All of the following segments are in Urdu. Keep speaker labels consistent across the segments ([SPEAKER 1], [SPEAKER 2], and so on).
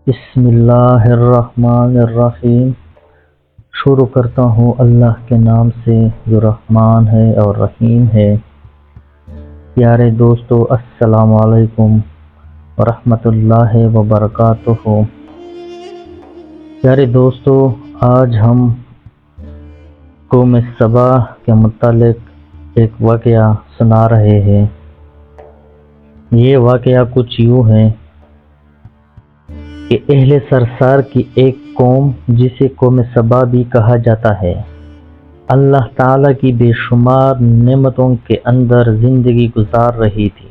[SPEAKER 1] بسم اللہ الرحمن الرحیم۔ شروع کرتا ہوں اللہ کے نام سے جو رحمان ہے اور رحیم ہے۔ پیارے دوستو، السلام علیکم ورحمۃ اللہ وبرکاتہ۔ پیارے دوستو، آج ہم قوم سبا کے متعلق ایک واقعہ سنا رہے ہیں۔ یہ واقعہ کچھ یوں ہے کہ اہل سرسار کی ایک قوم جسے قوم سبا بھی کہا جاتا ہے، اللہ تعالیٰ کی بے شمار نعمتوں کے اندر زندگی گزار رہی تھی۔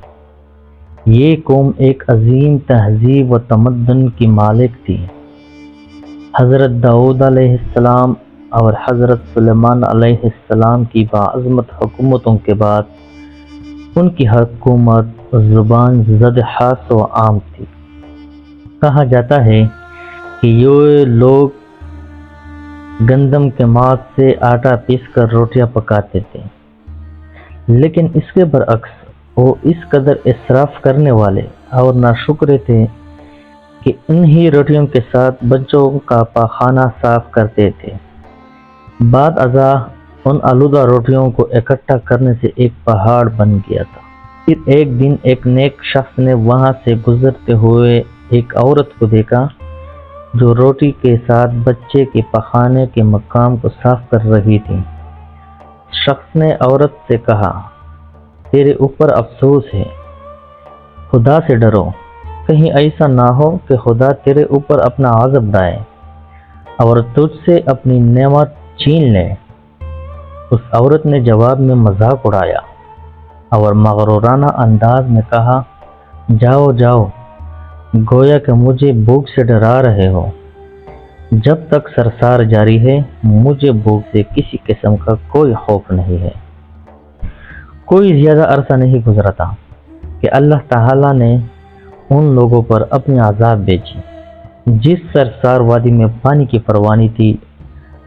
[SPEAKER 1] یہ قوم ایک عظیم تہذیب و تمدن کی مالک تھی۔ حضرت داؤد علیہ السلام اور حضرت سلیمان علیہ السلام کی باعظمت حکومتوں کے بعد ان کی حکومت زبان زد خاص و عام تھی۔ کہا جاتا ہے کہ یہ لوگ گندم کے ماس سے آٹا پیس کر روٹیاں پکاتے تھے، لیکن اس کے برعکس وہ اس قدر اسراف کرنے والے اور ناشکرے تھے کہ انہی روٹیوں کے ساتھ بچوں کا پاخانہ صاف کرتے تھے۔ بعد ازاں ان آلودہ روٹیوں کو اکٹھا کرنے سے ایک پہاڑ بن گیا تھا۔ پھر ایک دن ایک نیک شخص نے وہاں سے گزرتے ہوئے ایک عورت کو دیکھا جو روٹی کے ساتھ بچے کے پخانے کے مقام کو صاف کر رہی تھی۔ شخص نے عورت سے کہا، تیرے اوپر افسوس ہے، خدا سے ڈرو، کہیں ایسا نہ ہو کہ خدا تیرے اوپر اپنا غضب ڈالے اور تجھ سے اپنی نعمت چھین لے۔ اس عورت نے جواب میں مذاق اڑایا اور مغرورانہ انداز میں کہا، جاؤ جاؤ، گویا کہ مجھے بھوک سے ڈرا رہے ہو۔ جب تک سرسار جاری ہے مجھے بھوک سے کسی قسم کا کوئی خوف نہیں ہے۔ کوئی زیادہ عرصہ نہیں گزرا تھا کہ اللہ تعالیٰ نے ان لوگوں پر اپنی عذاب بھیجی جس سرسار وادی میں پانی کی فراوانی تھی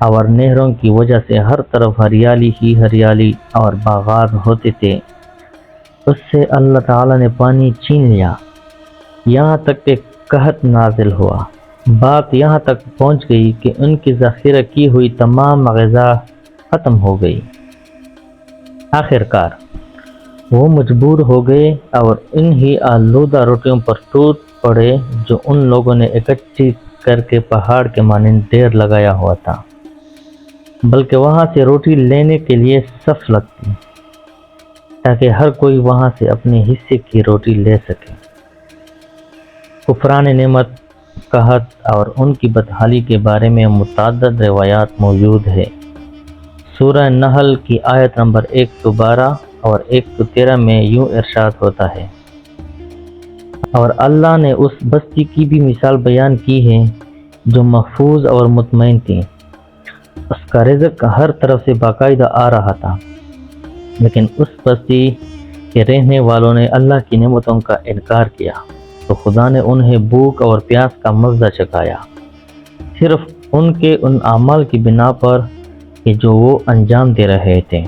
[SPEAKER 1] اور نہروں کی وجہ سے ہر طرف ہریالی ہی ہریالی اور باغات ہوتے تھے۔ اس سے اللہ تعالیٰ نے پانی چھین لیا، یہاں تک کہ قحط نازل ہوا۔ بات یہاں تک پہنچ گئی کہ ان کی ذخیرہ کی ہوئی تمام غذا ختم ہو گئی۔ آخر کار وہ مجبور ہو گئے اور انہی آلودہ روٹیوں پر ٹوٹ پڑے جو ان لوگوں نے اکٹھی کر کے پہاڑ کے مانند ڈھیر لگایا ہوا تھا، بلکہ وہاں سے روٹی لینے کے لیے صف لگتی تاکہ ہر کوئی وہاں سے اپنے حصے کی روٹی لے سکے۔ کفران نعمت، قحط اور ان کی بدحالی کے بارے میں متعدد روایات موجود ہیں۔ سورہ نحل کی آیت نمبر 112 اور 113 میں یوں ارشاد ہوتا ہے، اور اللہ نے اس بستی کی بھی مثال بیان کی ہے جو محفوظ اور مطمئن تھی۔ اس کا رزق ہر طرف سے باقاعدہ آ رہا تھا، لیکن اس بستی کے رہنے والوں نے اللہ کی نعمتوں کا انکار کیا تو خدا نے انہیں بھوک اور پیاس کا مزہ چکھایا، صرف ان کے ان اعمال کی بنا پر کہ جو وہ انجام دے رہے تھے۔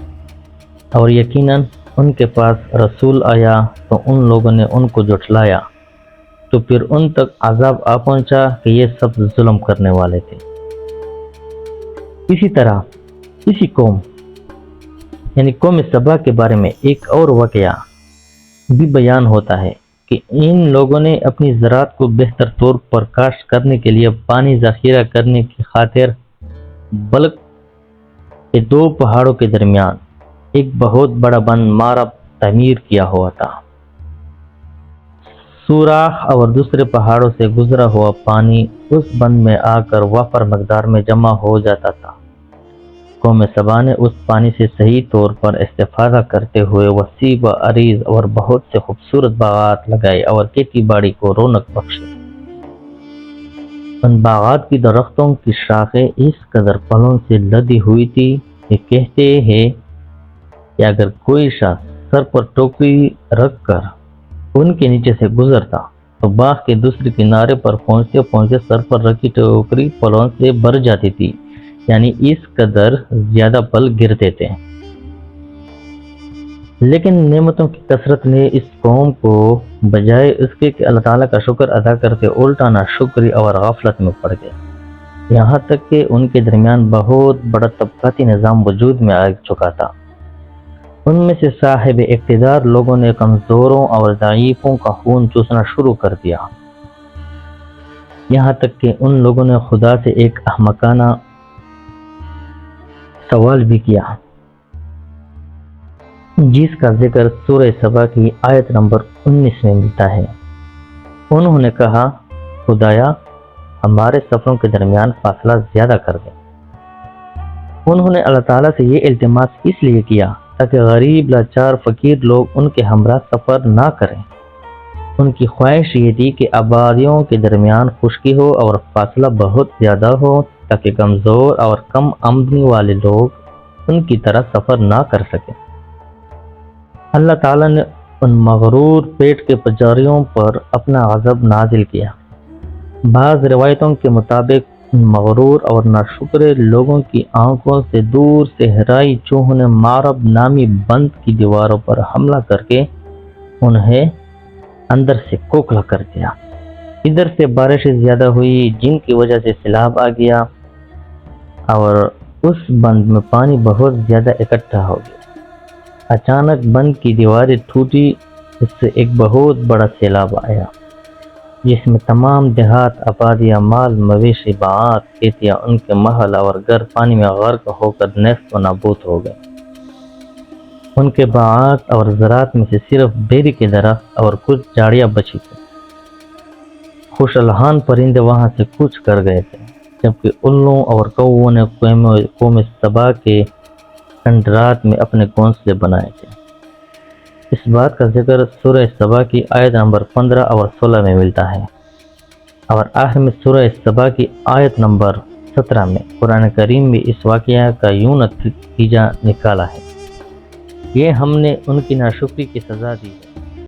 [SPEAKER 1] اور یقیناً ان کے پاس رسول آیا تو ان لوگوں نے ان کو جھٹلایا، تو پھر ان تک عذاب آ پہنچا کہ یہ سب ظلم کرنے والے تھے۔ اسی طرح اسی قوم یعنی قوم سبا کے بارے میں ایک اور واقعہ بھی بیان ہوتا ہے کہ ان لوگوں نے اپنی زراعت کو بہتر طور پر کاشت کرنے کے لیے پانی ذخیرہ کرنے کی خاطر بلک کے دو پہاڑوں کے درمیان ایک بہت بڑا بند مارب تعمیر کیا ہوا تھا۔ سوراخ اور دوسرے پہاڑوں سے گزرا ہوا پانی اس بند میں آ کر وافر مقدار میں جمع ہو جاتا تھا۔ قوم سبا نے اس پانی سے صحیح طور پر استفادہ کرتے ہوئے وسیع و عریض اور بہت سے خوبصورت باغات لگائے اور کھیتی باڑی کو رونق بخشی۔ ان باغات کی درختوں کی شاخیں اس قدر پھلوں سے لدی ہوئی تھی کہ کہتے ہیں کہ اگر کوئی شخص سر پر ٹوکری رکھ کر ان کے نیچے سے گزرتا تو باغ کے دوسرے کنارے پر پہنچتے پہنچتے سر پر رکھی ٹوکری پھلوں سے بھر جاتی تھی، یعنی اس قدر زیادہ پھل گرتے تھے۔ لیکن نعمتوں کی کثرت نے اس قوم کو بجائے اس کے کہ اللہ تعالیٰ کا شکر ادا کرتے الٹا ناشکری اور غفلت میں پڑ گئے، یہاں تک کہ ان کے درمیان بہت بڑا طبقاتی نظام وجود میں آ چکا تھا۔ ان میں سے صاحب اقتدار لوگوں نے کمزوروں اور ضعیفوں کا خون چوسنا شروع کر دیا، یہاں تک کہ ان لوگوں نے خدا سے ایک احمقانہ سوال بھی کیا، جس کا ذکر سورہ سبا کی آیت نمبر 19 میں ملتا ہے۔ انہوں نے کہا، خدایا ہمارے سفروں کے درمیان فاصلہ زیادہ کر دیں۔ انہوں نے اللہ تعالیٰ سے یہ التماس اس لیے کیا تاکہ غریب لاچار فقیر لوگ ان کے ہمراہ سفر نہ کریں۔ ان کی خواہش یہ تھی کہ آبادیوں کے درمیان خشکی ہو اور فاصلہ بہت زیادہ ہو تاکہ کمزور اور کم آمدنی والے لوگ ان کی طرح سفر نہ کر سکیں۔ اللہ تعالیٰ نے ان مغرور پیٹ کے پجاریوں پر اپنا غضب نازل کیا۔ بعض روایتوں کے مطابق ان مغرور اور ناشکرے لوگوں کی آنکھوں سے دور صحرائی چوہوں نے معرب نامی بند کی دیواروں پر حملہ کر کے انہیں اندر سے کھوکھلا کر دیا۔ ادھر سے بارشیں زیادہ ہوئی جن کی وجہ سے سیلاب آ گیا اور اس بند میں پانی بہت زیادہ اکٹھا ہو گیا۔ اچانک بند کی دیواریں ٹوٹی، اس سے ایک بہت بڑا سیلاب آیا جس میں تمام دیہات، آبادیاں، مال مویشی، باغات، کھیتیاں، ان کے محل اور گھر پانی میں غرق ہو کر نیست و نابود ہو گئے۔ ان کے باغات اور زراعت میں سے صرف بیری کے درخت اور کچھ جھاڑیاں بچی تھیں۔ خوش الحان پرندے وہاں سے کوچ کر گئے تھے، جبکہ الوں اور کووں نے قوم سبا کے کنڈرات میں اپنے گھونسلے بنائے تھے۔ اس بات کا ذکر سورہ سبا کی آیت نمبر 15 اور 16 میں ملتا ہے، اور آخر میں سورہ سبا کی آیت نمبر 17 میں قرآن کریم میں اس واقعہ کا یوں نتیجہ نکالا ہے، یہ ہم نے ان کی ناشکری کی سزا دی ہے۔